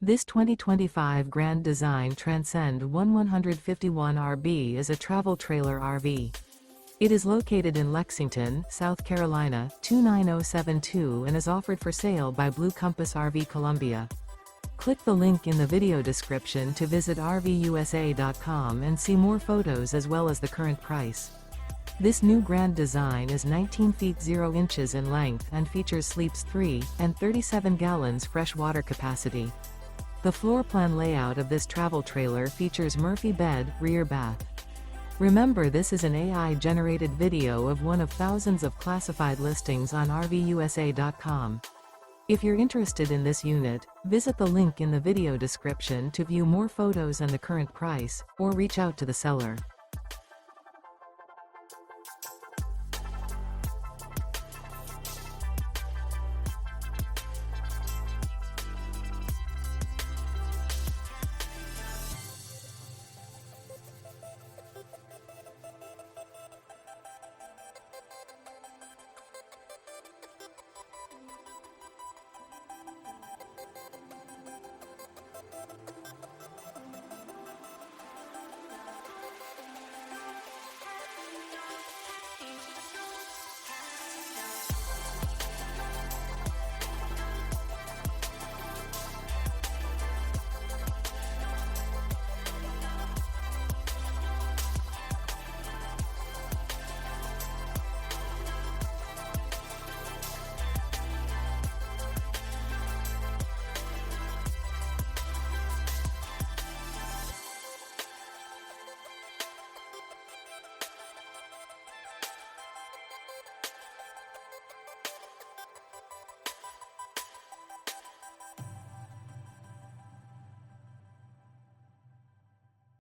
This 2025 Grand Design Transcend One 151RB is a travel trailer RV. It is located in Lexington, South Carolina, 29072 and is offered for sale by Blue Compass RV Columbia. Click the link in the video description to visit RVUSA.com and see more photos as well as the current price. This new Grand Design is 19 feet 0 inches in length and features sleeps 3 and 37 gallons fresh water capacity. The floor plan layout of this travel trailer features Murphy bed, rear bath. Remember, this is an AI-generated video of one of thousands of classified listings on RVUSA.com. If you're interested in this unit, visit the link in the video description to view more photos and the current price, or reach out to the seller.